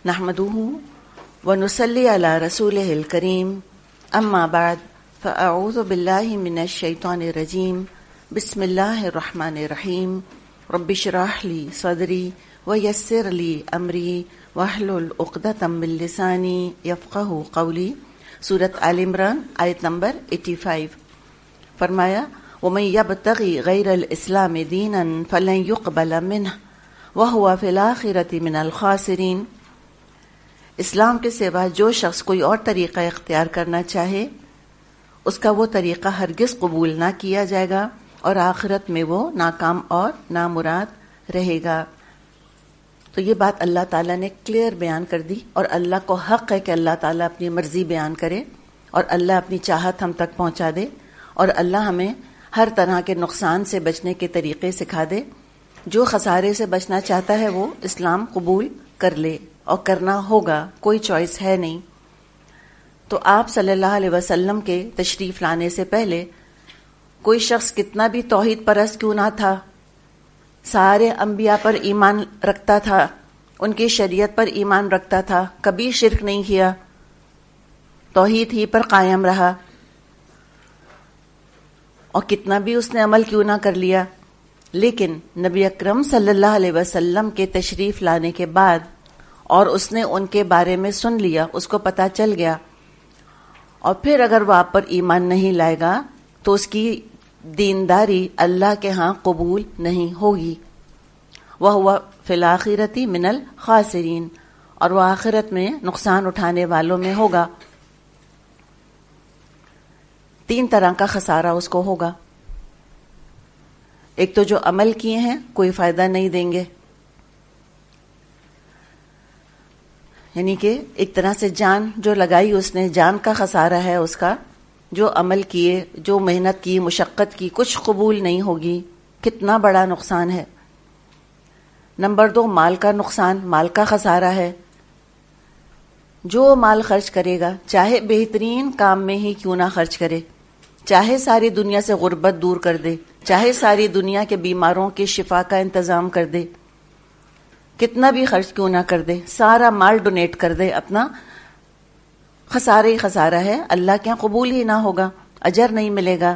نحمده ونصلي على رسوله الكريم اما بعد فاعوذ بالله من الشيطان الرجيم بسم الله الرحمن الرحيم رب اشرح لي صدري ويسر لي امري واحلل عقدة من لساني يفقهوا قولي۔ سورۃ آل عمران آیت نمبر 85۔ فرمایا وَمَن يَبْتَغِ غَيْرَ الْإِسْلَامِ دِينًا فَلَن يُقْبَلَ مِنْهُ وَهُوَ فِي الْآخِرَةِ مِنَ الْخَاسِرِينَ۔ اسلام کے سوا جو شخص کوئی اور طریقہ اختیار کرنا چاہے اس کا وہ طریقہ ہرگز قبول نہ کیا جائے گا اور آخرت میں وہ ناکام اور نامراد رہے گا۔ تو یہ بات اللہ تعالیٰ نے کلیئر بیان کر دی، اور اللہ کو حق ہے کہ اللہ تعالیٰ اپنی مرضی بیان کرے اور اللہ اپنی چاہت ہم تک پہنچا دے، اور اللہ ہمیں ہر طرح کے نقصان سے بچنے کے طریقے سکھا دے۔ جو خسارے سے بچنا چاہتا ہے وہ اسلام قبول کر لے، اور کرنا ہوگا، کوئی چوائس ہے نہیں۔ تو آپ صلی اللہ علیہ وسلم کے تشریف لانے سے پہلے کوئی شخص کتنا بھی توحید پرست کیوں نہ تھا، سارے انبیاء پر ایمان رکھتا تھا، ان کی شریعت پر ایمان رکھتا تھا، کبھی شرک نہیں کیا، توحید ہی پر قائم رہا، اور کتنا بھی اس نے عمل کیوں نہ کر لیا، لیکن نبی اکرم صلی اللہ علیہ وسلم کے تشریف لانے کے بعد اور اس نے ان کے بارے میں سن لیا، اس کو پتہ چل گیا، اور پھر اگر وہ آپ پر ایمان نہیں لائے گا تو اس کی دینداری اللہ کے ہاں قبول نہیں ہوگی۔ وَهُوَ فِي الْآخِرَةِ مِنَ الْخَاسِرِينَ، اور وہ آخرت میں نقصان اٹھانے والوں میں ہوگا۔ تین طرح کا خسارہ اس کو ہوگا۔ ایک تو جو عمل کیے ہیں کوئی فائدہ نہیں دیں گے، یعنی کہ ایک طرح سے جان جو لگائی اس نے، جان کا خسارہ ہے اس کا، جو عمل کیے، جو محنت کی، مشقت کی، کچھ قبول نہیں ہوگی، کتنا بڑا نقصان ہے۔ نمبر 2 مال کا نقصان، مال کا خسارہ ہے۔ جو مال خرچ کرے گا، چاہے بہترین کام میں ہی کیوں نہ خرچ کرے، چاہے ساری دنیا سے غربت دور کر دے، چاہے ساری دنیا کے بیماروں کی شفا کا انتظام کر دے، کتنا بھی خرچ کیوں نہ کر دے، سارا مال ڈونیٹ کر دے اپنا، خسارہ ہی خسارہ ہے، اللہ کے یہاں قبول ہی نہ ہوگا، اجر نہیں ملے گا۔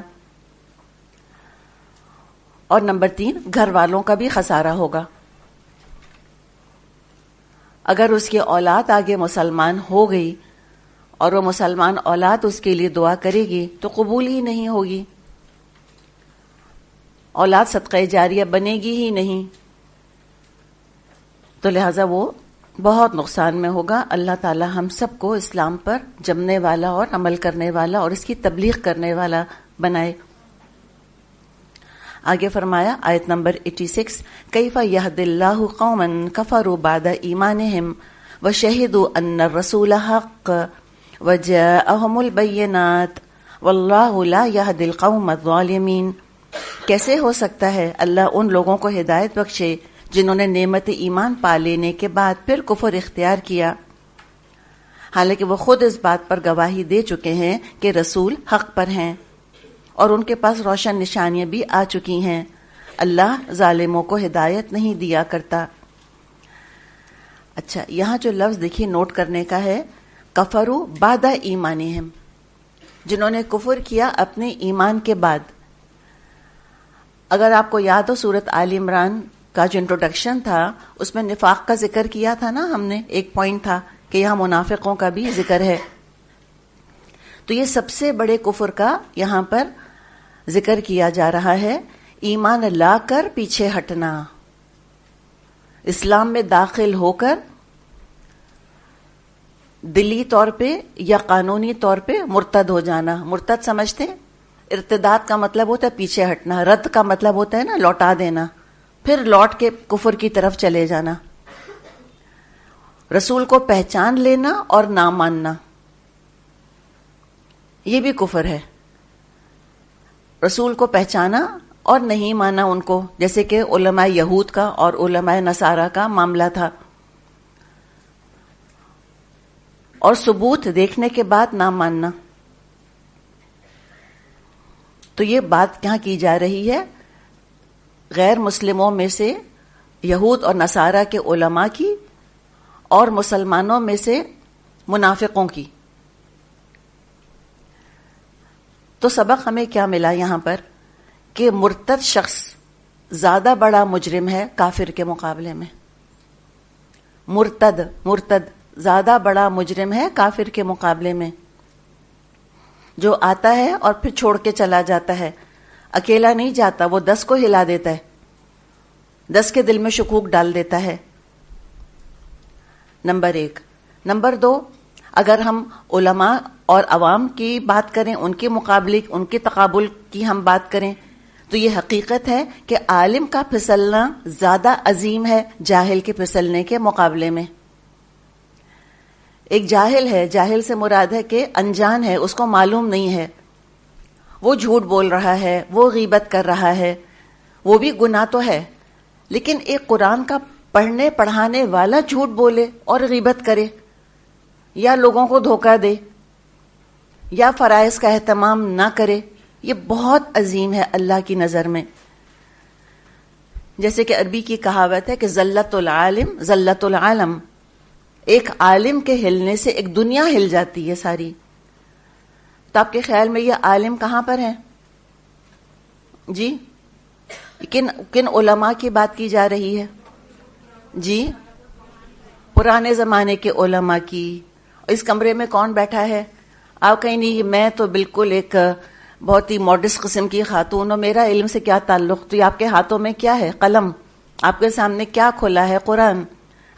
اور نمبر 3 گھر والوں کا بھی خسارہ ہوگا۔ اگر اس کی اولاد آگے مسلمان ہو گئی اور وہ مسلمان اولاد اس کے لیے دعا کرے گی تو قبول ہی نہیں ہوگی، اولاد صدقہ جاریہ بنے گی ہی نہیں، تو لہٰذا وہ بہت نقصان میں ہوگا۔ اللہ تعالی ہم سب کو اسلام پر جمنے والا اور عمل کرنے والا اور اس کی تبلیغ کرنے والا بنائے۔ آگے فرمایا آیت نمبر 86 کیف یہد اللہ قوما کفروا بعد ایمانہم وشہدوا ان الرسول حق وجاءہم البینات واللہ لا یہد القوم الظالمین۔ کیسے ہو سکتا ہے اللہ ان لوگوں کو ہدایت بخشے جنہوں نے نعمت ایمان پا لینے کے بعد پھر کفر اختیار کیا، حالانکہ وہ خود اس بات پر گواہی دے چکے ہیں کہ رسول حق پر ہیں اور ان کے پاس روشن نشانیاں بھی آ چکی ہیں۔ اللہ ظالموں کو ہدایت نہیں دیا کرتا۔ اچھا، یہاں جو لفظ دیکھیے نوٹ کرنے کا ہے، کفروا بعد ایمانہم، جنہوں نے کفر کیا اپنے ایمان کے بعد۔ اگر آپ کو یاد ہو سورۃ آل عمران کا جو انٹروڈکشن تھا اس میں نفاق کا ذکر کیا تھا نا ہم نے، ایک پوائنٹ تھا کہ یہاں منافقوں کا بھی ذکر ہے، تو یہ سب سے بڑے کفر کا یہاں پر ذکر کیا جا رہا ہے، ایمان لا کر پیچھے ہٹنا، اسلام میں داخل ہو کر دلی طور پہ یا قانونی طور پہ مرتد ہو جانا۔ مرتد سمجھتے؟ ارتداد کا مطلب ہوتا ہے پیچھے ہٹنا، رد کا مطلب ہوتا ہے نا لوٹا دینا، پھر لوٹ کے کفر کی طرف چلے جانا۔ رسول کو پہچان لینا اور نہ ماننا، یہ بھی کفر ہے۔ رسول کو پہچانا اور نہیں مانا ان کو، جیسے کہ علماء یہود کا اور علماء نصارہ کا معاملہ تھا، اور ثبوت دیکھنے کے بعد نہ ماننا۔ تو یہ بات کہاں کی جا رہی ہے؟ غیر مسلموں میں سے یہود اور نصارہ کے علماء کی اور مسلمانوں میں سے منافقوں کی. تو سبق ہمیں کیا ملا یہاں پر کہ مرتد شخص زیادہ بڑا مجرم ہے کافر کے مقابلے میں. مرتد زیادہ بڑا مجرم ہے کافر کے مقابلے میں. جو آتا ہے اور پھر چھوڑ کے چلا جاتا ہے, اکیلا نہیں جاتا, وہ 10 کو ہلا دیتا ہے, 10 کے دل میں شکوک ڈال دیتا ہے. نمبر 1. نمبر 2, اگر ہم علماء اور عوام کی بات کریں, ان کے مقابلے, ان کے تقابل کی ہم بات کریں, تو یہ حقیقت ہے کہ عالم کا پھسلنا زیادہ عظیم ہے جاہل کے پھسلنے کے مقابلے میں. ایک جاہل ہے, جاہل سے مراد ہے کہ انجان ہے, اس کو معلوم نہیں ہے, وہ جھوٹ بول رہا ہے, وہ غیبت کر رہا ہے, وہ بھی گناہ تو ہے, لیکن ایک قرآن کا پڑھنے پڑھانے والا جھوٹ بولے اور غیبت کرے, یا لوگوں کو دھوکہ دے, یا فرائض کا اہتمام نہ کرے, یہ بہت عظیم ہے اللہ کی نظر میں. جیسے کہ عربی کی کہاوت ہے کہ ذلت العالم ذلت العالم, ایک عالم کے ہلنے سے ایک دنیا ہل جاتی ہے ساری. تو آپ کے خیال میں یہ عالم کہاں پر ہیں جی؟ کن علماء کی بات کی جا رہی ہے جی؟ پرانے زمانے کے علماء کی. اس کمرے میں کون بیٹھا ہے؟ آپ کہیں نہیں, میں تو بالکل ایک بہت ہی ماڈسٹ قسم کی خاتون ہوں, میرا علم سے کیا تعلق. تو یہ آپ کے ہاتھوں میں کیا ہے؟ قلم. آپ کے سامنے کیا کھلا ہے؟ قرآن.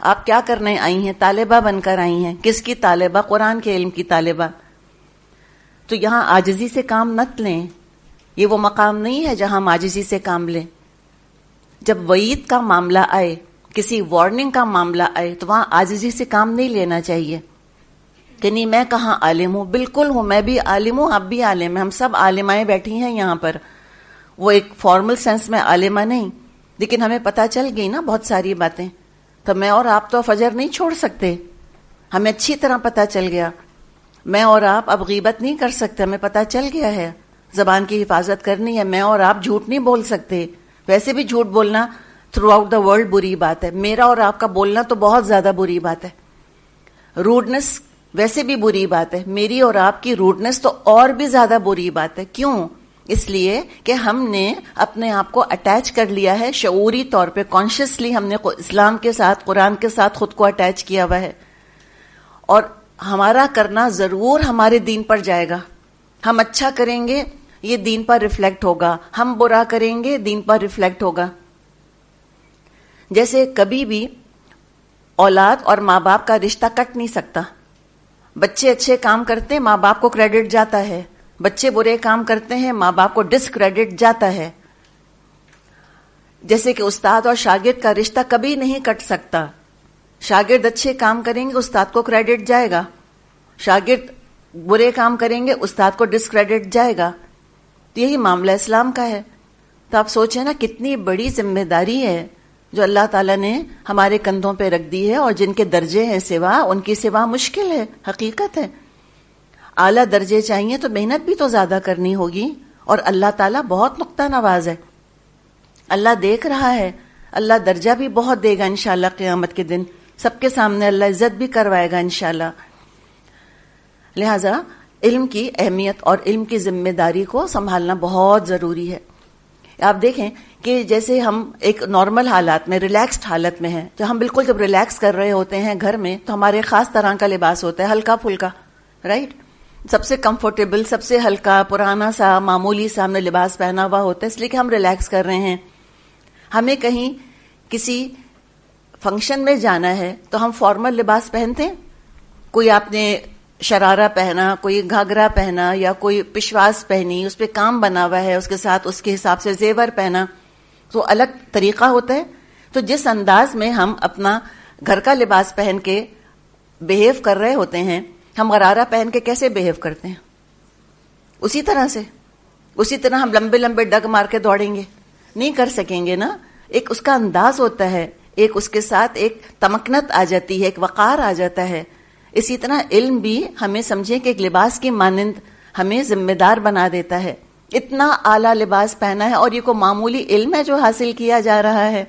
آپ کیا کرنے آئی ہیں؟ طالبہ بن کر آئی ہیں. کس کی طالبہ؟ قرآن کے علم کی طالبہ. تو یہاں عاجزی سے کام مت لیں, یہ وہ مقام نہیں ہے جہاں ہم عاجزی سے کام لیں. جب وعید کا معاملہ آئے, کسی وارننگ کا معاملہ آئے, تو وہاں عاجزی سے کام نہیں لینا چاہیے کہ نہیں میں کہاں عالم ہوں. بالکل ہوں, میں بھی عالم ہوں, آپ بھی عالم ہیں, ہم سب عالمائیں بیٹھی ہیں یہاں پر. وہ ایک فارمل سینس میں عالمہ نہیں, لیکن ہمیں پتہ چل گئی نا بہت ساری باتیں. تو میں اور آپ تو فجر نہیں چھوڑ سکتے, ہمیں اچھی طرح پتہ چل گیا. میں اور آپ اب غیبت نہیں کر سکتے, ہمیں پتہ چل گیا ہے. زبان کی حفاظت کرنی ہے. میں اور آپ جھوٹ نہیں بول سکتے. ویسے بھی جھوٹ بولنا تھرو آؤٹ دا ورلڈ بری بات ہے. میرا اور آپ کا بولنا تو بہت زیادہ بری بات ہے. روڈنس ویسے بھی بری بات ہے, میری اور آپ کی روڈنس تو اور بھی زیادہ بری بات ہے. کیوں؟ اس لیے کہ ہم نے اپنے آپ کو اٹیچ کر لیا ہے شعوری طور پہ, کانشیسلی ہم نے اسلام کے ساتھ, قرآن کے ساتھ خود کو اٹیچ کیا ہوا ہے. اور ہمارا کرنا ضرور ہمارے دین پر جائے گا. ہم اچھا کریں گے, یہ دین پر ریفلیکٹ ہوگا. ہم برا کریں گے, دین پر ریفلیکٹ ہوگا. جیسے کبھی بھی اولاد اور ماں باپ کا رشتہ کٹ نہیں سکتا. بچے اچھے کام کرتے ہیں, ماں باپ کو کریڈٹ جاتا ہے. بچے برے کام کرتے ہیں, ماں باپ کو ڈس کریڈٹ جاتا ہے. جیسے کہ استاد اور شاگرد کا رشتہ کبھی نہیں کٹ سکتا. شاگرد اچھے کام کریں گے, استاد کو کریڈٹ جائے گا. شاگرد برے کام کریں گے, استاد کو ڈس کریڈٹ جائے گا. تو یہی معاملہ اسلام کا ہے. تو آپ سوچیں نا کتنی بڑی ذمہ داری ہے جو اللہ تعالیٰ نے ہمارے کندھوں پہ رکھ دی ہے, اور جن کے درجے ہیں سوا, ان کی سوا مشکل ہے. حقیقت ہے. اعلیٰ درجے چاہیے تو محنت بھی تو زیادہ کرنی ہوگی, اور اللہ تعالیٰ بہت نقطہ نواز ہے. اللہ دیکھ رہا ہے, اللہ درجہ بھی بہت دے گا انشاءاللہ قیامت کے دن. سب کے سامنے اللہ عزت بھی کروائے گا انشاءاللہ. لہذا علم کی اہمیت اور علم کی ذمہ داری کو سنبھالنا بہت ضروری ہے. آپ دیکھیں کہ جیسے ہم ایک نارمل حالات میں, ریلیکسڈ حالت میں ہیں, تو ہم بالکل جب ریلیکس کر رہے ہوتے ہیں گھر میں, تو ہمارے خاص طرح کا لباس ہوتا ہے, ہلکا پھلکا, رائٹ, سب سے کمفرٹیبل, سب سے ہلکا, پرانا سا, معمولی سا ہم نے لباس پہنا ہوا ہوتا ہے, اس لیے کہ ہم ریلیکس کر رہے ہیں. ہمیں کہیں کسی فنکشن میں جانا ہے تو ہم فارمل لباس پہنتے ہیں. کوئی آپ نے شرارہ پہنا, کوئی گھاگرا پہنا, یا کوئی پشواس پہنی, اس پہ کام بنا ہوا ہے, اس کے ساتھ اس کے حساب سے زیور پہنا, تو الگ طریقہ ہوتا ہے. تو جس انداز میں ہم اپنا گھر کا لباس پہن کے بہیو کر رہے ہوتے ہیں, ہم غرارہ پہن کے کیسے بہیو کرتے ہیں؟ اسی طرح ہم لمبے لمبے ڈگ مار کے دوڑیں گے, نہیں کر سکیں گے نا. ایک اس کا انداز ہوتا ہے, ایک اس کے ساتھ ایک تمکنت آ جاتی ہے, ایک وقار آ جاتا ہے. اسی طرح علم بھی ہمیں سمجھیں کہ ایک لباس کی مانند ہمیں ذمہ دار بنا دیتا ہے. اتنا اعلیٰ لباس پہنا ہے, اور یہ کوئی معمولی علم ہے جو حاصل کیا جا رہا ہے.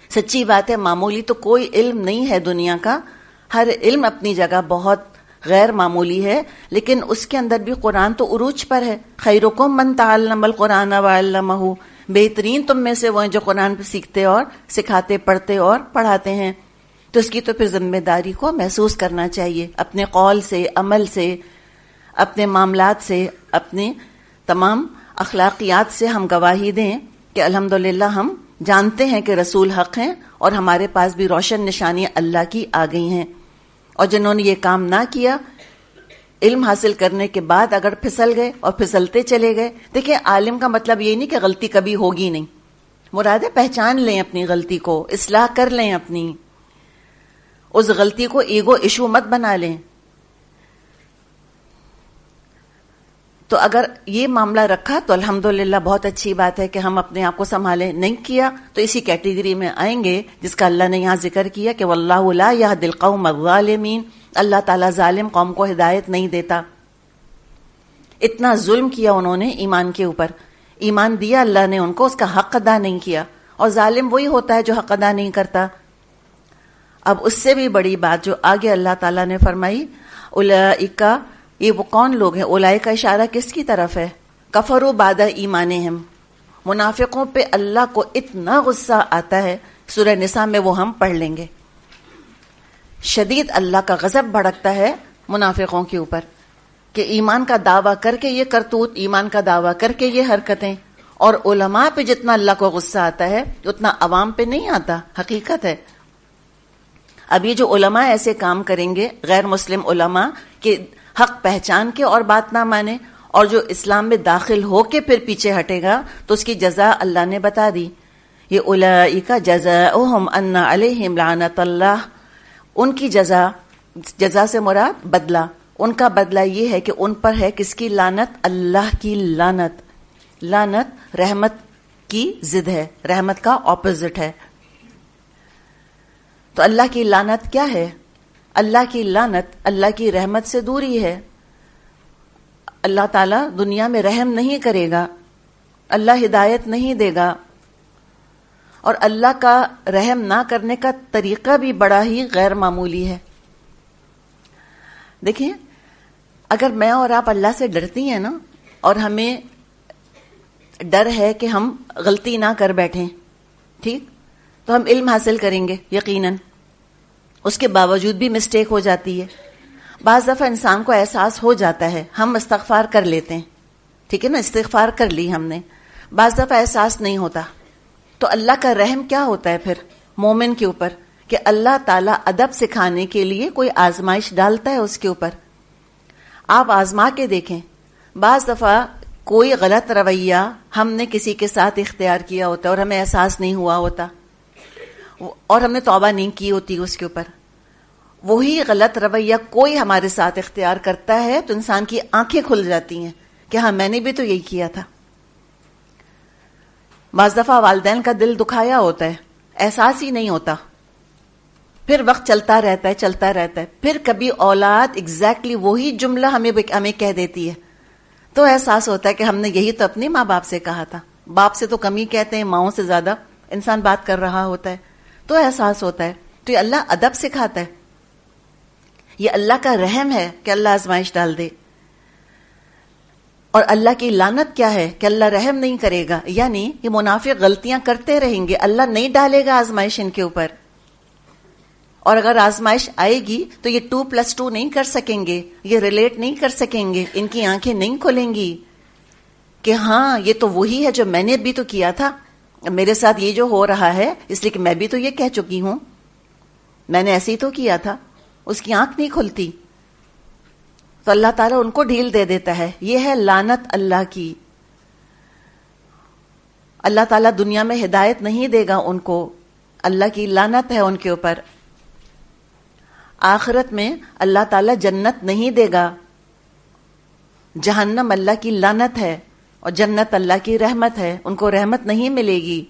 سچی بات ہے، معمولی تو کوئی علم نہیں ہے دنیا کا، ہر علم اپنی جگہ بہت غیر معمولی ہے، لیکن اس کے اندر بھی قرآن تو عروج پر ہے۔ خیرکم من تعلم القرآن وعلمہ، بہترین تم میں سے وہ ہیں جو قرآن پہ سیکھتے اور سکھاتے، پڑھتے اور پڑھاتے ہیں۔ تو اس کی تو پھر ذمہ داری کو محسوس کرنا چاہیے، اپنے قول سے، عمل سے، اپنے معاملات سے، اپنے تمام اخلاقیات سے ہم گواہی دیں کہ الحمدللہ ہم جانتے ہیں کہ رسول حق ہیں اور ہمارے پاس بھی روشن نشانیاں اللہ کی آ گئی ہیں۔ اور جنہوں نے یہ کام نہ کیا، علم حاصل کرنے کے بعد اگر پھسل گئے اور پھسلتے چلے گئے، دیکھیں عالم کا مطلب یہ نہیں کہ غلطی کبھی ہوگی نہیں، مراد ہے پہچان لیں اپنی غلطی کو، اصلاح کر لیں اپنی، اس غلطی کو ایگو ایشو مت بنا لیں۔ تو اگر یہ معاملہ رکھا تو الحمدللہ بہت اچھی بات ہے کہ ہم اپنے آپ کو سنبھالیں، نہیں کیا تو اسی کیٹیگری میں آئیں گے جس کا اللہ نے یہاں ذکر کیا کہ واللہ لا یہدی القوم الظالمین، اللہ تعالیٰ ظالم قوم کو ہدایت نہیں دیتا۔ اتنا ظلم کیا انہوں نے ایمان کے اوپر، ایمان دیا اللہ نے ان کو، اس کا حق ادا نہیں کیا، اور ظالم وہی ہوتا ہے جو حق ادا نہیں کرتا۔ اب اس سے بھی بڑی بات جو آگے اللہ تعالیٰ نے فرمائی، اولئک، یہ وہ کون لوگ ہیں؟ اولئک کا اشارہ کس کی طرف ہے؟ کفروا بعد ایمانہم، منافقوں پہ اللہ کو اتنا غصہ آتا ہے، سورہ نساء میں وہ ہم پڑھ لیں گے، شدید اللہ کا غضب بھڑکتا ہے منافقوں کے اوپر کہ ایمان کا دعویٰ کر کے یہ کرتوت، ایمان کا دعویٰ کر کے یہ حرکتیں، اور علماء پہ جتنا اللہ کو غصہ آتا ہے اتنا عوام پہ نہیں آتا، حقیقت ہے۔ اب یہ جو علماء ایسے کام کریں گے، غیر مسلم علماء کہ حق پہچان کے اور بات نہ مانے، اور جو اسلام میں داخل ہو کے پھر پیچھے ہٹے گا، تو اس کی جزا اللہ نے بتا دی، یہ اولئک جزاؤہم ان علیہم لعنت اللہ، ان کی جزا سے مراد بدلہ، ان کا بدلہ یہ ہے کہ ان پر ہے کس کی لعنت؟ اللہ کی لعنت۔ لعنت رحمت کی ضد ہے، رحمت کا اپوزٹ ہے۔ تو اللہ کی لعنت کیا ہے؟ اللہ کی لعنت اللہ کی رحمت سے دوری ہے۔ اللہ تعالیٰ دنیا میں رحم نہیں کرے گا، اللہ ہدایت نہیں دے گا، اور اللہ کا رحم نہ کرنے کا طریقہ بھی بڑا ہی غیر معمولی ہے۔ دیکھیں، اگر میں اور آپ اللہ سے ڈرتی ہیں نا، اور ہمیں ڈر ہے کہ ہم غلطی نہ کر بیٹھیں، ٹھیک، تو ہم علم حاصل کریں گے یقیناً، اس کے باوجود بھی مسٹیک ہو جاتی ہے۔ بعض دفعہ انسان کو احساس ہو جاتا ہے، ہم استغفار کر لیتے ہیں، ٹھیک ہے نا، استغفار کر لی ہم نے، بعض دفعہ احساس نہیں ہوتا۔ تو اللہ کا رحم کیا ہوتا ہے پھر مومن کے اوپر؟ کہ اللہ تعالیٰ ادب سکھانے کے لیے کوئی آزمائش ڈالتا ہے اس کے اوپر۔ آپ آزما کے دیکھیں، بعض دفعہ کوئی غلط رویہ ہم نے کسی کے ساتھ اختیار کیا ہوتا ہے اور ہمیں احساس نہیں ہوا ہوتا، اور ہم نے توبہ نہیں کی ہوتی اس کے اوپر، وہی غلط رویہ کوئی ہمارے ساتھ اختیار کرتا ہے تو انسان کی آنکھیں کھل جاتی ہیں کہ ہاں میں نے بھی تو یہی کیا تھا۔ بعض دفعہ والدین کا دل دکھایا ہوتا ہے، احساس ہی نہیں ہوتا، پھر وقت چلتا رہتا ہے، پھر کبھی اولاد ایگزیکٹلی وہی جملہ ہمیں کہہ دیتی ہے، تو احساس ہوتا ہے کہ ہم نے یہی تو اپنے ماں باپ سے کہا تھا۔ باپ سے تو کم ہی کہتے ہیں، ماؤں سے زیادہ انسان بات کر رہا ہوتا ہے، تو احساس ہوتا ہے۔ تو یہ اللہ ادب سکھاتا ہے، یہ اللہ کا رحم ہے کہ اللہ آزمائش ڈال دے۔ اور اللہ کی لعنت کیا ہے؟ کہ اللہ رحم نہیں کرے گا، یعنی یہ منافق غلطیاں کرتے رہیں گے، اللہ نہیں ڈالے گا آزمائش ان کے اوپر، اور اگر آزمائش آئے گی تو یہ 2+2 نہیں کر سکیں گے، یہ ریلیٹ نہیں کر سکیں گے، ان کی آنکھیں نہیں کھلیں گی کہ ہاں یہ تو وہی ہے جو میں نے بھی تو کیا تھا، میرے ساتھ یہ جو ہو رہا ہے اس لیے کہ میں بھی تو یہ کہہ چکی ہوں، میں نے ایسے ہی تو کیا تھا، اس کی آنکھ نہیں کھلتی، تو اللہ تعالیٰ ان کو ڈھیل دے دیتا ہے۔ یہ ہے لعنت اللہ کی۔ اللہ تعالیٰ دنیا میں ہدایت نہیں دے گا ان کو، اللہ کی لعنت ہے ان کے اوپر۔ آخرت میں اللہ تعالیٰ جنت نہیں دے گا، جہنم اللہ کی لعنت ہے، اور جنت اللہ کی رحمت ہے، ان کو رحمت نہیں ملے گی۔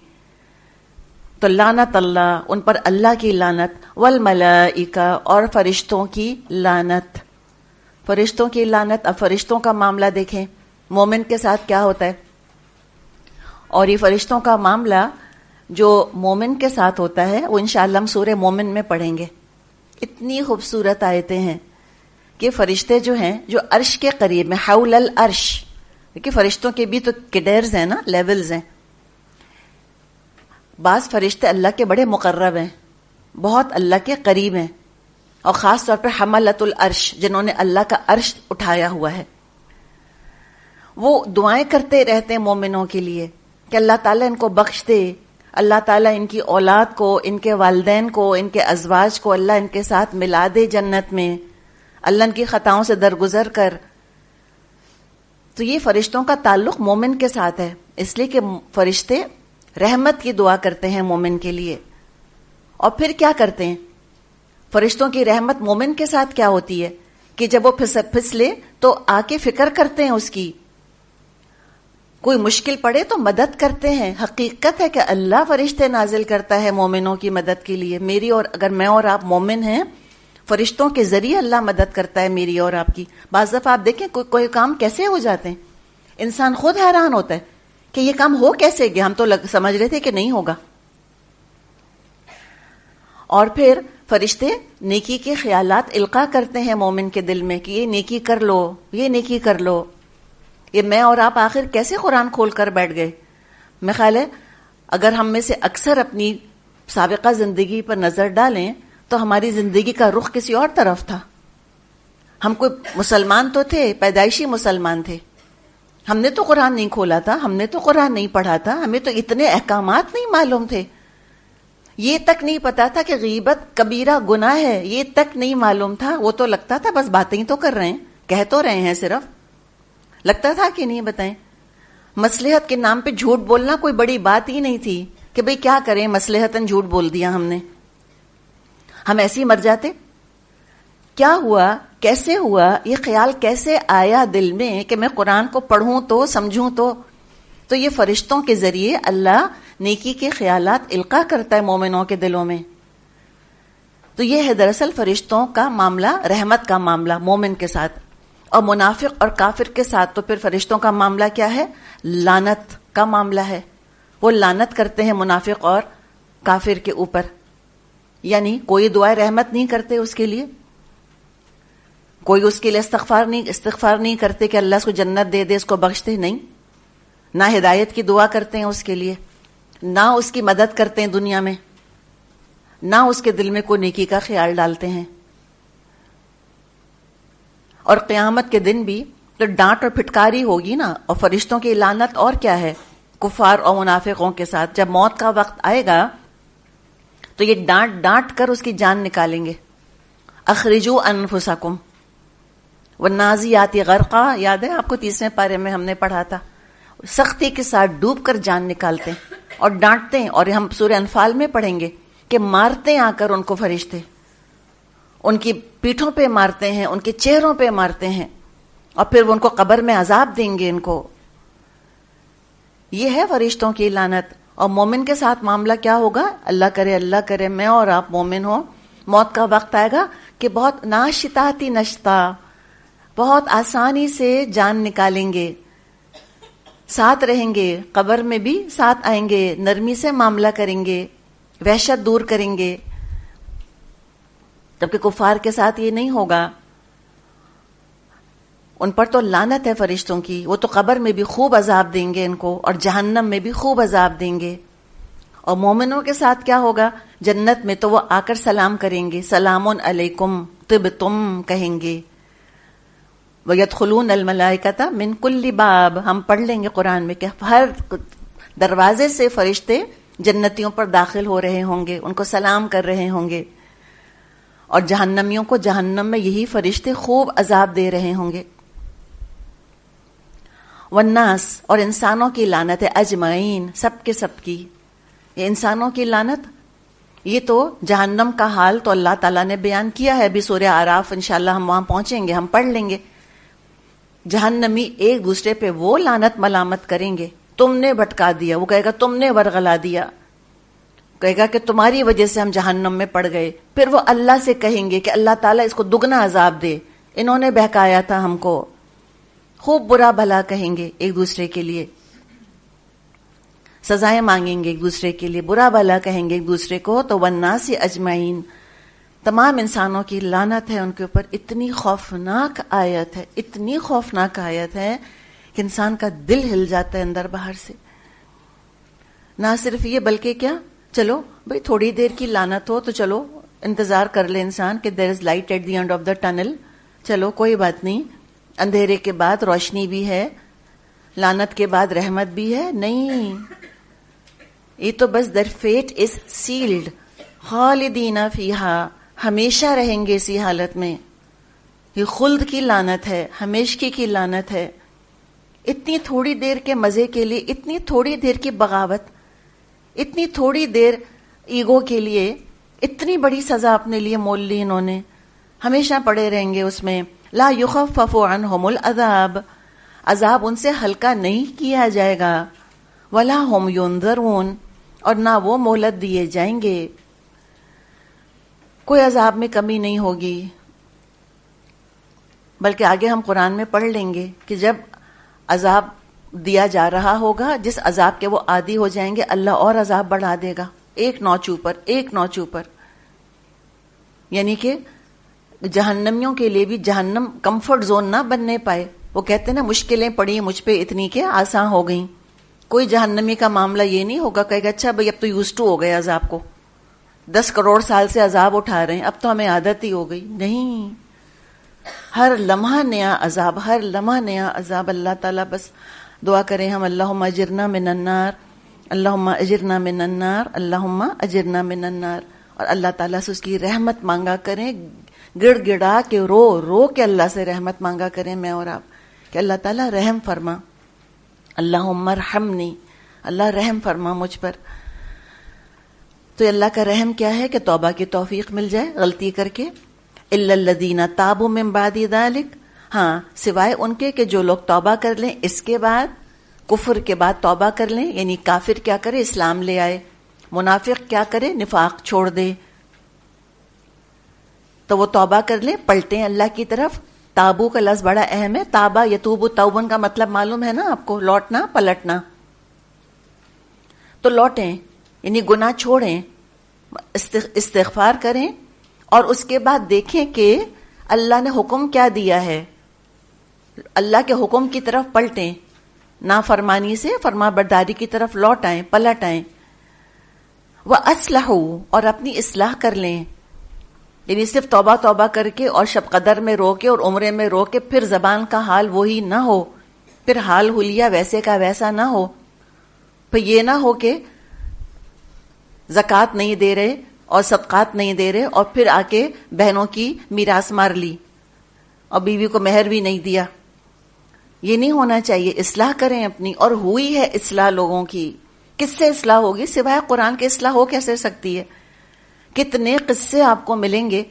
تو لعنت اللہ، ان پر اللہ کی لعنت، والملائکہ، اور فرشتوں کی لعنت، فرشتوں کی لعنت۔ اب فرشتوں کا معاملہ دیکھیں مومن کے ساتھ کیا ہوتا ہے، اور یہ فرشتوں کا معاملہ جو مومن کے ساتھ ہوتا ہے وہ انشاءاللہ ہم سورہ مومن میں پڑھیں گے. اتنی خوبصورت آیتیں ہیں کہ فرشتے جو ہیں جو عرش کے قریب میں حول العرش، کہ فرشتوں کے بھی تو کیڈرز ہیں نا، لیولز ہیں. بعض فرشتے اللہ کے بڑے مقرب ہیں، بہت اللہ کے قریب ہیں، اور خاص طور پہ حملۃ العرش جنہوں نے اللہ کا عرش اٹھایا ہوا ہے. وہ دعائیں کرتے رہتے ہیں مومنوں کے لیے کہ اللہ تعالیٰ ان کو بخش دے، اللہ تعالیٰ ان کی اولاد کو، ان کے والدین کو، ان کے ازواج کو اللہ ان کے ساتھ ملا دے جنت میں، اللہ ان کی خطاؤں سے درگزر کر. تو یہ فرشتوں کا تعلق مومن کے ساتھ ہے، اس لیے کہ فرشتے رحمت کی دعا کرتے ہیں مومن کے لیے. اور پھر کیا کرتے ہیں؟ فرشتوں کی رحمت مومن کے ساتھ کیا ہوتی ہے کہ جب وہ پھسلے تو آ کے فکر کرتے ہیں اس کی، کوئی مشکل پڑے تو مدد کرتے ہیں. حقیقت ہے کہ اللہ فرشتے نازل کرتا ہے مومنوں کی مدد کے لیے. میری اور اگر میں اور آپ مومن ہیں، فرشتوں کے ذریعے اللہ مدد کرتا ہے میری اور آپ کی. بعض دفعہ آپ دیکھیں کوئی کام کیسے ہو جاتے ہیں، انسان خود حیران ہوتا ہے کہ یہ کام ہو کیسے گیا، ہم تو سمجھ رہے تھے کہ نہیں ہوگا. اور پھر فرشتے نیکی کے خیالات القاء کرتے ہیں مومن کے دل میں کہ یہ نیکی کر لو، یہ نیکی کر لو. یہ میں اور آپ آخر کیسے قرآن کھول کر بیٹھ گئے؟ میں خیال ہے اگر ہم میں سے اکثر اپنی سابقہ زندگی پر نظر ڈالیں تو ہماری زندگی کا رخ کسی اور طرف تھا. ہم کوئی مسلمان تو تھے، پیدائشی مسلمان تھے، ہم نے تو قرآن نہیں کھولا تھا، ہم نے تو قرآن نہیں پڑھا تھا، ہمیں تو اتنے احکامات نہیں معلوم تھے، یہ تک نہیں پتا تھا کہ غیبت کبیرہ گناہ ہے، یہ تک نہیں معلوم تھا. وہ تو لگتا تھا بس باتیں ہی تو کر رہے ہیں، کہہ تو رہے ہیں، صرف لگتا تھا کہ نہیں. بتائیں، مصلحت کے نام پہ جھوٹ بولنا کوئی بڑی بات ہی نہیں تھی کہ بھئی کیا کریں، مصلحتاً جھوٹ بول دیا ہم نے، ہم ایسے ہی مر جاتے. کیا ہوا، کیسے ہوا، یہ خیال کیسے آیا دل میں کہ میں قرآن کو پڑھوں تو سمجھوں تو یہ فرشتوں کے ذریعے اللہ نیکی کے خیالات القاء کرتا ہے مومنوں کے دلوں میں. تو یہ ہے دراصل فرشتوں کا معاملہ، رحمت کا معاملہ مومن کے ساتھ. اور منافق اور کافر کے ساتھ تو پھر فرشتوں کا معاملہ کیا ہے؟ لعنت کا معاملہ ہے. وہ لعنت کرتے ہیں منافق اور کافر کے اوپر، یعنی کوئی دعائے رحمت نہیں کرتے اس کے لیے، کوئی اس کے لیے استغفار نہیں کرتے کہ اللہ اس کو جنت دے دے، اس کو بخش دے، نہیں. نہ ہدایت کی دعا کرتے ہیں اس کے لیے، نہ اس کی مدد کرتے ہیں دنیا میں، نہ اس کے دل میں کوئی نیکی کا خیال ڈالتے ہیں. اور قیامت کے دن بھی تو ڈانٹ اور پھٹکاری ہوگی نا، اور فرشتوں کی لعنت اور کیا ہے کفار اور منافقوں کے ساتھ. جب موت کا وقت آئے گا تو یہ ڈانٹ ڈانٹ کر اس کی جان نکالیں گے. اخرجوا انفسکم والنازعات غرقا، یاد ہے آپ کو 30ویں پارے میں ہم نے پڑھا تھا. سختی کے ساتھ ڈوب کر جان نکالتے ہیں اور ڈانٹتے ہیں. اور ہم سورہ انفال میں پڑھیں گے کہ مارتے آ کر ان کو فرشتے، ان کی پیٹھوں پہ مارتے ہیں، ان کے چہروں پہ مارتے ہیں، اور پھر وہ ان کو قبر میں عذاب دیں گے ان کو. یہ ہے فرشتوں کی لعنت. اور مومن کے ساتھ معاملہ کیا ہوگا؟ اللہ کرے میں اور آپ مومن ہوں، موت کا وقت آئے گا کہ بہت ناشتاتی نشتا، بہت آسانی سے جان نکالیں گے، ساتھ رہیں گے، قبر میں بھی ساتھ آئیں گے، نرمی سے معاملہ کریں گے، وحشت دور کریں گے. جبکہ کفار کے ساتھ یہ نہیں ہوگا، ان پر تو لعنت ہے فرشتوں کی. وہ تو قبر میں بھی خوب عذاب دیں گے ان کو، اور جہنم میں بھی خوب عذاب دیں گے. اور مومنوں کے ساتھ کیا ہوگا؟ جنت میں تو وہ آ کر سلام کریں گے، سلام علیکم طبتم کہیں گے. وَيَدْخُلُونَ الْمَلَائِكَةَ مِنْ كُلِّ بَابٍ، ہم پڑھ لیں گے قرآن میں کہ ہر دروازے سے فرشتے جنتیوں پر داخل ہو رہے ہوں گے، ان کو سلام کر رہے ہوں گے. اور جہنمیوں کو جہنم میں یہی فرشتے خوب عذاب دے رہے ہوں گے. والناس، اور انسانوں کی لعنت ہے، اجمعین، سب کے سب کی. یہ انسانوں کی لعنت، یہ تو جہنم کا حال تو اللہ تعالیٰ نے بیان کیا ہے ابھی سورہ اعراف. انشاءاللہ ہم وہاں پہنچیں گے، ہم پڑھ لیں گے. جہنمی ایک دوسرے پہ وہ لعنت ملامت کریں گے، تم نے بھٹکا دیا، وہ کہے گا تم نے ورغلا دیا، کہے گا کہ تمہاری وجہ سے ہم جہنم میں پڑ گئے. پھر وہ اللہ سے کہیں گے کہ اللہ تعالیٰ اس کو دگنا عذاب دے، انہوں نے بہکایا تھا ہم کو. خوب برا بھلا کہیں گے ایک دوسرے کے لیے. سزائیں مانگیں گے ایک دوسرے کے لیے، برا بھلا کہیں گے ایک دوسرے کو. تو والناس اجمعین، تمام انسانوں کی لعنت ہے ان کے اوپر. اتنی خوفناک آیت ہے، اتنی خوفناک آیت ہے کہ انسان کا دل ہل جاتا ہے اندر باہر سے. نہ صرف یہ بلکہ کیا، چلو بھئی تھوڑی دیر کی لعنت ہو تو چلو انتظار کر لے انسان کہ there is light at the end of the tunnel, چلو کوئی بات نہیں، اندھیرے کے بعد روشنی بھی ہے، لعنت کے بعد رحمت بھی ہے. نہیں، یہ تو بس در فیٹ از سیلڈ، خالدین فیہا، ہمیشہ رہیں گے اسی حالت میں. یہ خلد کی لعنت ہے، ہمیشگی کی لعنت ہے. اتنی تھوڑی دیر کے مزے کے لیے، اتنی تھوڑی دیر کی بغاوت، اتنی تھوڑی دیر ایگو کے لیے اتنی بڑی سزا اپنے لیے مول لی انہوں نے، ہمیشہ پڑے رہیں گے اس میں. لا یخفف عنہم العذاب، عذاب ان سے ہلکا نہیں کیا جائے گا. ولا ہم ینظرون، اور نہ وہ مہلت دیے جائیں گے. کوئی عذاب میں کمی نہیں ہوگی، بلکہ آگے ہم قرآن میں پڑھ لیں گے کہ جب عذاب دیا جا رہا ہوگا، جس عذاب کے وہ عادی ہو جائیں گے، اللہ اور عذاب بڑھا دے گا، ایک نوچ اوپر ایک نوچ اوپر. یعنی کہ جہنمیوں کے لیے بھی جہنم کمفرٹ زون نہ بننے پائے. وہ کہتے ہیں نا مشکلیں پڑی مجھ پہ اتنی کہ آسان ہو گئیں. کوئی جہنمی کا معاملہ یہ نہیں ہوگا کہے گا اچھا بھئی اب تو یوز ٹو ہو گئے عذاب کو، 10 کروڑ سال سے عذاب اٹھا رہے ہیں، اب تو ہمیں عادت ہی ہو گئی. نہیں، ہر لمحہ نیا عذاب، ہر لمحہ نیا عذاب. اللہ تعالیٰ بس دعا کریں ہم، اللہم اجرنا من النار، اللہم اجرنا من النار، اللہم اجرنا من النار. اور اللہ تعالیٰ سے اس کی رحمت مانگا کریں، گڑ گڑا کے رو رو کے اللہ سے رحمت مانگا کریں میں اور آپ، کہ اللہ تعالیٰ رحم فرما. اللہم ارحمنی، اللہ رحم فرما مجھ پر. تو اللہ کا رحم کیا ہے کہ توبہ کی توفیق مل جائے غلطی کر کے. الا الذین تابوا من بعد ذلک، ہاں سوائے ان کے کہ جو لوگ توبہ کر لیں اس کے بعد، کفر کے بعد توبہ کر لیں. یعنی کافر کیا کرے، اسلام لے آئے، منافق کیا کرے، نفاق چھوڑ دے، تو وہ توبہ کر لیں، پلٹیں اللہ کی طرف. تابو کا لفظ بڑا اہم ہے. تابا یتوبو توبن کا مطلب معلوم ہے نا آپ کو، لوٹنا پلٹنا. تو لوٹیں یعنی گناہ چھوڑیں، استغفار کریں، اور اس کے بعد دیکھیں کہ اللہ نے حکم کیا دیا ہے، اللہ کے حکم کی طرف پلٹیں، نافرمانی سے فرما برداری کی طرف لوٹ آئیں، پلٹ آئیں. وَأَصْلَحُوا، اور اپنی اصلاح کر لیں. یعنی صرف توبہ توبہ کر کے اور شب قدر میں رو کے اور عمرے میں رو کے پھر زبان کا حال وہی نہ ہو، پھر حال حلیہ ویسے کا ویسا نہ ہو. پھر یہ نہ ہو کہ زکوٰۃ نہیں دے رہے اور صدقات نہیں دے رہے اور پھر آ کے بہنوں کی میراث مار لی اور بیوی کو مہر بھی نہیں دیا. یہ نہیں ہونا چاہیے. اصلاح کریں اپنی. اور ہوئی ہے اصلاح لوگوں کی. کس سے اصلاح ہوگی سوائے قرآن کے؟ اصلاح ہو کیسے سکتی ہے؟ کتنے قصے آپ کو ملیں گے.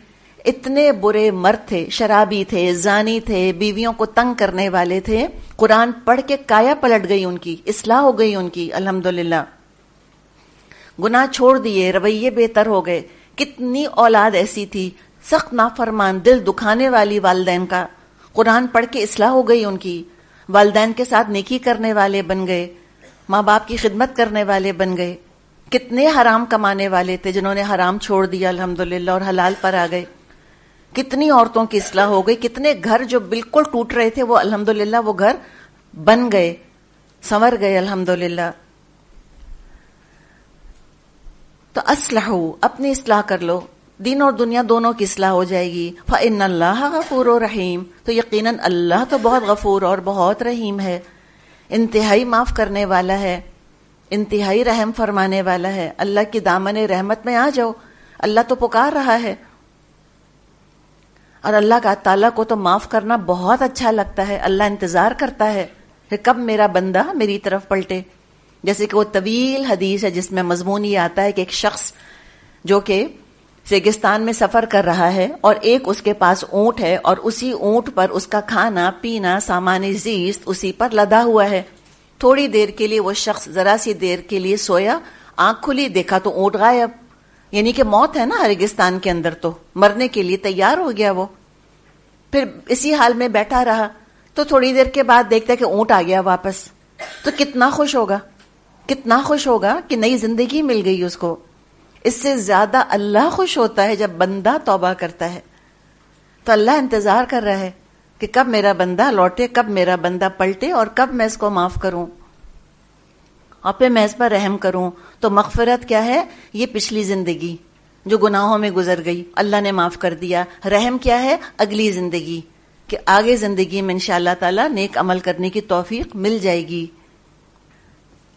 اتنے برے مرد تھے، شرابی تھے، زانی تھے، بیویوں کو تنگ کرنے والے تھے، قرآن پڑھ کے کایا پلٹ گئی ان کی، اصلاح ہو گئی ان کی الحمدللہ. گناہ چھوڑ دیے، رویے بہتر ہو گئے. کتنی اولاد ایسی تھی سخت نافرمان، دل دکھانے والی والدین کا، قرآن پڑھ کے اصلاح ہو گئی ان کی. والدین کے ساتھ نیکی کرنے والے بن گئے، ماں باپ کی خدمت کرنے والے بن گئے. کتنے حرام کمانے والے تھے جنہوں نے حرام چھوڑ دیا الحمدللہ اور حلال پر آ گئے. کتنی عورتوں کی اصلاح ہو گئی. کتنے گھر جو بالکل ٹوٹ رہے تھے وہ الحمدللہ وہ گھر بن گئے، سنور گئے الحمدللہ. تو اصلحوا، اپنی اصلاح کر لو، دین اور دنیا دونوں کی اصلاح ہو جائے گی. فإن اللہ غفور رحیم، تو یقیناً اللہ تو بہت غفور اور بہت رحیم ہے، انتہائی معاف کرنے والا ہے، انتہائی رحم فرمانے والا ہے. اللہ کی دامن رحمت میں آ جاؤ، اللہ تو پکار رہا ہے. اور اللہ کا تعالیٰ کو تو معاف کرنا بہت اچھا لگتا ہے. اللہ انتظار کرتا ہے کہ کب میرا بندہ میری طرف پلٹے. جیسے کہ وہ طویل حدیث ہے جس میں مضمون یہ آتا ہے کہ ایک شخص جو کہ ریگستان میں سفر کر رہا ہے اور ایک اس کے پاس اونٹ ہے اور اسی اونٹ پر اس کا کھانا پینا سامان زیست اسی پر لدا ہوا ہے. تھوڑی دیر کے لیے وہ شخص ذرا سی دیر کے لیے سویا، آنکھ کھلی دیکھا تو اونٹ غائب. یعنی کہ موت ہے نا ریگستان کے اندر، تو مرنے کے لیے تیار ہو گیا وہ. پھر اسی حال میں بیٹھا رہا تو تھوڑی دیر کے بعد دیکھتا کہ اونٹ آ گیا واپس. تو کتنا خوش ہوگا، کتنا خوش ہوگا کہ نئی زندگی مل گئی اس کو. اس سے زیادہ اللہ خوش ہوتا ہے جب بندہ توبہ کرتا ہے. تو اللہ انتظار کر رہا ہے کہ کب میرا بندہ لوٹے, کب میرا بندہ پلٹے, اور کب میں اس کو معاف کروں اور پھر میں اس پر رحم کروں. تو مغفرت کیا ہے؟ یہ پچھلی زندگی جو گناہوں میں گزر گئی اللہ نے معاف کر دیا. رحم کیا ہے؟ اگلی زندگی, کہ آگے زندگی میں انشاءاللہ تعالی نیک عمل کرنے کی توفیق مل جائے گی.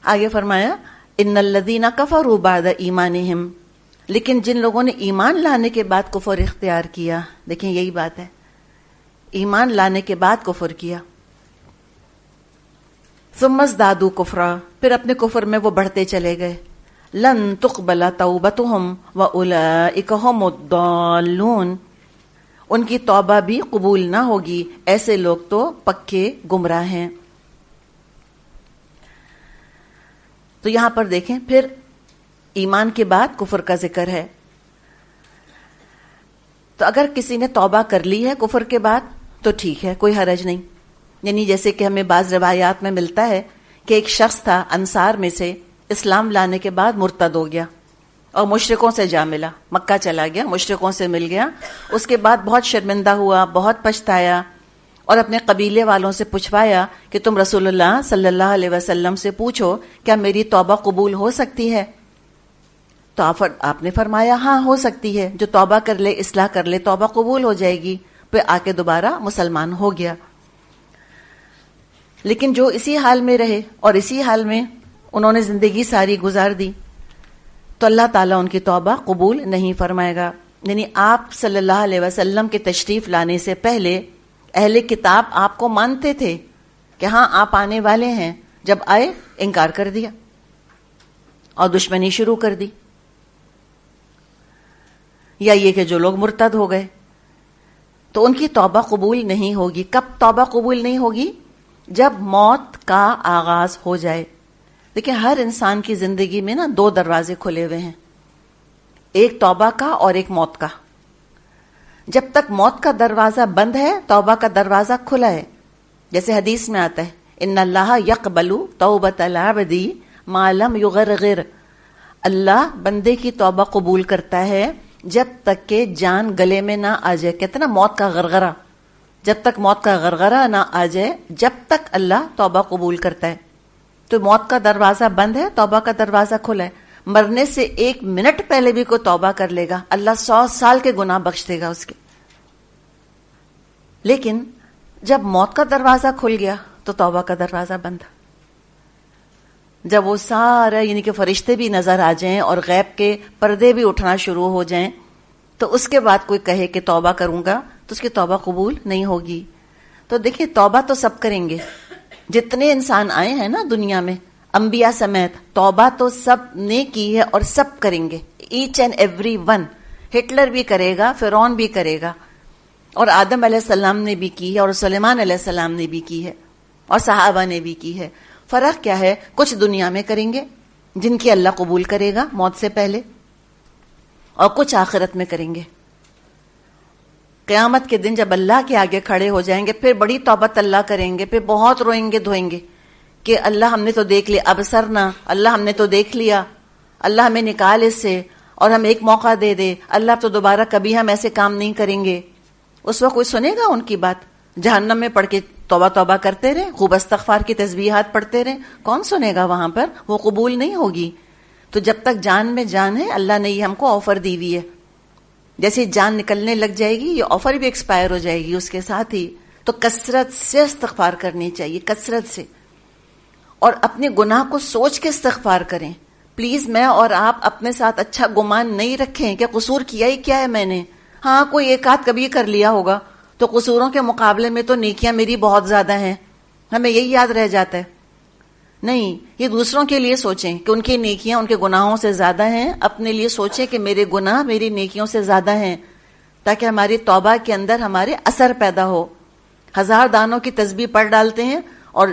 آگے فرمایا ان الذین کفروا بعد ایمانہم, لیکن جن لوگوں نے ایمان لانے کے بعد کفر اختیار کیا. دیکھیں یہی بات ہے, ایمان لانے کے بعد کفر کیا. ثم ازدادوا کفرا, پھر اپنے کفر میں وہ بڑھتے چلے گئے. لن تقبل توبتہم واولئک ھم الضالون, ان کی توبہ بھی قبول نہ ہوگی, ایسے لوگ تو پکے گمراہ ہیں. تو یہاں پر دیکھیں پھر ایمان کے بعد کفر کا ذکر ہے. تو اگر کسی نے توبہ کر لی ہے کفر کے بعد تو ٹھیک ہے, کوئی حرج نہیں. یعنی جیسے کہ ہمیں بعض روایات میں ملتا ہے کہ ایک شخص تھا انصار میں سے, اسلام لانے کے بعد مرتد ہو گیا اور مشرکوں سے جا ملا, مکہ چلا گیا, مشرکوں سے مل گیا. اس کے بعد بہت شرمندہ ہوا, بہت پچھتایا, اور اپنے قبیلے والوں سے پوچھوایا کہ تم رسول اللہ صلی اللہ علیہ وسلم سے پوچھو کیا میری توبہ قبول ہو سکتی ہے. تو آپ نے فرمایا ہاں ہو سکتی ہے, جو توبہ کر لے, اصلاح کر لے, توبہ قبول ہو جائے گی. پھر آ کے دوبارہ مسلمان ہو گیا. لیکن جو اسی حال میں رہے اور اسی حال میں انہوں نے زندگی ساری گزار دی, تو اللہ تعالیٰ ان کی توبہ قبول نہیں فرمائے گا. یعنی آپ صلی اللہ علیہ وسلم کے تشریف لانے سے پہلے اہل کتاب آپ کو مانتے تھے کہ ہاں آپ آنے والے ہیں, جب آئے انکار کر دیا اور دشمنی شروع کر دی. یا یہ کہ جو لوگ مرتد ہو گئے, تو ان کی توبہ قبول نہیں ہوگی. کب توبہ قبول نہیں ہوگی؟ جب موت کا آغاز ہو جائے. دیکھیں ہر انسان کی زندگی میں نا دو دروازے کھلے ہوئے ہیں, ایک توبہ کا اور ایک موت کا. جب تک موت کا دروازہ بند ہے توبہ کا دروازہ کھلا ہے. جیسے حدیث میں آتا ہے ان اللہ یقبل توبۃ العبد ما لم یغرغر, اللہ بندے کی توبہ قبول کرتا ہے جب تک کہ جان گلے میں نہ آ جائے. کہتے نا موت کا غرغرہ, جب تک موت کا غرغرہ نہ آ جائے جب تک اللہ توبہ قبول کرتا ہے. تو موت کا دروازہ بند ہے, توبہ کا دروازہ کھلا ہے. مرنے سے 1 منٹ پہلے بھی کوئی توبہ کر لے گا اللہ 100 سال کے گناہ بخش دے گا اس کے. لیکن جب موت کا دروازہ کھل گیا تو توبہ کا دروازہ بند. جب وہ سارا یعنی کہ فرشتے بھی نظر آ جائیں اور غیب کے پردے بھی اٹھنا شروع ہو جائیں, تو اس کے بعد کوئی کہے کہ توبہ کروں گا تو اس کی توبہ قبول نہیں ہوگی. تو دیکھیں توبہ تو سب کریں گے, جتنے انسان آئے ہیں نا دنیا میں انبیاء سمیت, توبہ تو سب نے کی ہے اور سب کریں گے, each and every one. Hitler بھی کرے گا, فرعون بھی کرے گا, اور آدم علیہ السلام نے بھی کی ہے, اور سلیمان علیہ السلام نے بھی کی ہے, اور صحابہ نے بھی کی ہے. فرق کیا ہے؟ کچھ دنیا میں کریں گے جن کی اللہ قبول کرے گا موت سے پہلے, اور کچھ آخرت میں کریں گے. قیامت کے دن جب اللہ کے آگے کھڑے ہو جائیں گے پھر بڑی توبت اللہ کریں گے, پھر بہت روئیں گے دھوئیں گے کہ اللہ ہم نے تو دیکھ لیا, ابصرنا, اللہ ہم نے تو دیکھ لیا, اللہ ہمیں نکال اس سے اور ہم ایک موقع دے دے, اللہ تو دوبارہ کبھی ہم ایسے کام نہیں کریں گے. اس وقت کوئی سنے گا ان کی بات؟ جہنم میں پڑھ کے توبہ توبہ کرتے رہے, خوب استغفار کی تسبیحات پڑھتے رہے, کون سنے گا وہاں پر؟ وہ قبول نہیں ہوگی. تو جب تک جان میں جان ہے اللہ نے یہ ہم کو آفر دی ہوئی ہے, جیسے جان نکلنے لگ جائے گی یہ آفر بھی ایکسپائر ہو جائے گی اس کے ساتھ ہی. تو کثرت سے استغفار کرنی چاہیے, کثرت سے, اور اپنے گناہ کو سوچ کے استغفار کریں. پلیز میں اور آپ اپنے ساتھ اچھا گمان نہیں رکھیں کہ قصور کیا ہی کیا ہے میں نے. ہاں کوئی ایک آدھ کبھی کر لیا ہوگا, تو قصوروں کے مقابلے میں تو نیکیاں میری بہت زیادہ ہیں, ہمیں یہی یاد رہ جاتا ہے. نہیں, یہ دوسروں کے لیے سوچیں کہ ان کی نیکیاں ان کے گناہوں سے زیادہ ہیں, اپنے لیے سوچیں کہ میرے گناہ میری نیکیوں سے زیادہ ہیں, تاکہ ہماری توبہ کے اندر ہمارے اثر پیدا ہو. 1000 دانوں کی تسبیح پڑھ ڈالتے ہیں اور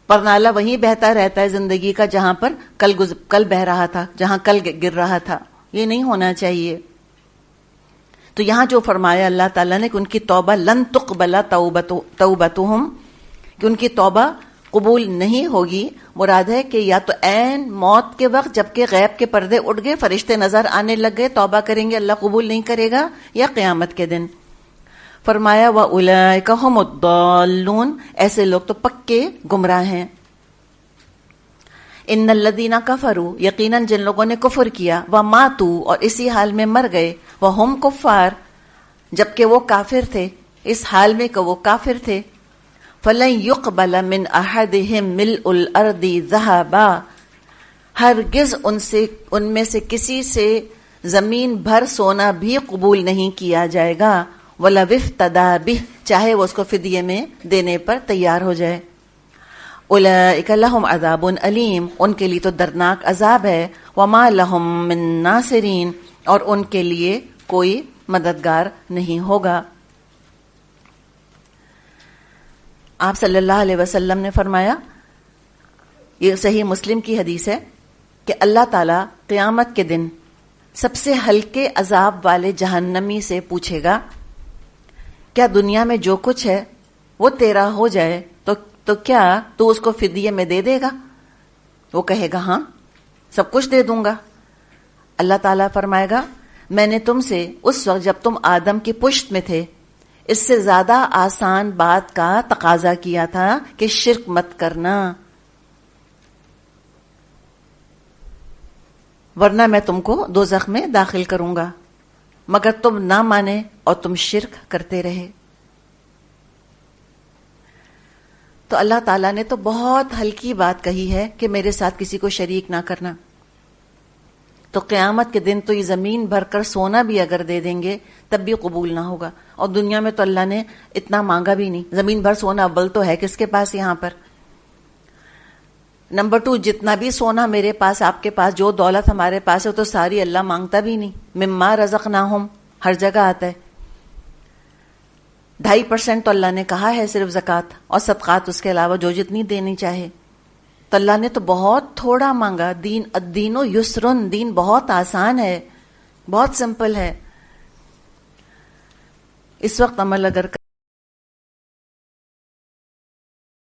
پرنالہ وہیں بہتا رہتا ہے زندگی کا جہاں پر کل بہ رہا تھا, جہاں کل گر رہا تھا. یہ نہیں ہونا چاہیے. تو یہاں جو فرمایا اللہ تعالیٰ نے کہ ان کی توبہ لن تقبل توبتہم, کہ ان کی توبہ قبول نہیں ہوگی، مراد ہے کہ یا تو عین موت کے وقت جبکہ غیب کے پردے اٹھ گئے، فرشتے نظر آنے لگ گئے، توبہ کریں گے اللہ قبول نہیں کرے گا، یا قیامت کے دن۔ فرمایا وَأُولَئِكَ هُمُ الضَّالُّونَ، ایسے لوگ تو پکے گمراہ ہیں۔ ان الذین کفروا، یقیناً جن لوگوں نے کفر کیا، وماتوا، اور اسی حال میں مر گئے، وہم کفار، جبکہ وہ کافر تھے، اس حال میں کہ وہ کافر تھے، فلن يقبل من احدهم ملء الارض ذهبا، ہرگز ان میں سے کسی سے زمین بھر سونا بھی قبول نہیں کیا جائے گا، وَلَوِ افْتَدَىٰ بِهِ، چاہے وہ اس کو فدیے میں دینے پر تیار ہو جائے۔ اولئک لہم عذاب علیم، ان کے لیے تو دردناک عذاب ہے، وما لہم من ناصرین، اور ان کے لیے کوئی مددگار نہیں ہوگا۔ آپ صلی اللہ علیہ وسلم نے فرمایا، یہ صحیح مسلم کی حدیث ہے، کہ اللہ تعالیٰ قیامت کے دن سب سے ہلکے عذاب والے جہنمی سے پوچھے گا، کیا دنیا میں جو کچھ ہے وہ تیرا ہو جائے تو کیا تو اس کو فدیے میں دے دے گا؟ وہ کہے گا ہاں، سب کچھ دے دوں گا۔ اللہ تعالیٰ فرمائے گا، میں نے تم سے اس وقت جب تم آدم کی پشت میں تھے اس سے زیادہ آسان بات کا تقاضا کیا تھا کہ شرک مت کرنا، ورنہ میں تم کو دوزخ میں داخل کروں گا، مگر تم نہ مانے اور تم شرک کرتے رہے۔ تو اللہ تعالیٰ نے تو بہت ہلکی بات کہی ہے کہ میرے ساتھ کسی کو شریک نہ کرنا، تو قیامت کے دن تو یہ زمین بھر کر سونا بھی اگر دے دیں گے تب بھی قبول نہ ہوگا، اور دنیا میں تو اللہ نے اتنا مانگا بھی نہیں، زمین بھر سونا اول تو ہے کس کے پاس یہاں پر، نمبر 2 جتنا بھی سونا میرے پاس آپ کے پاس، جو دولت ہمارے پاس ہے، تو ساری اللہ مانگتا بھی نہیں، مما رزقناہم ہر جگہ آتا ہے، 2.5% تو اللہ نے کہا ہے صرف زکوٰۃ، اور صدقات اس کے علاوہ جو جتنی دینی چاہے، تو اللہ نے تو بہت تھوڑا مانگا۔ الدین یسرن، دین بہت آسان ہے، بہت سمپل ہے۔ اس وقت عمل اگر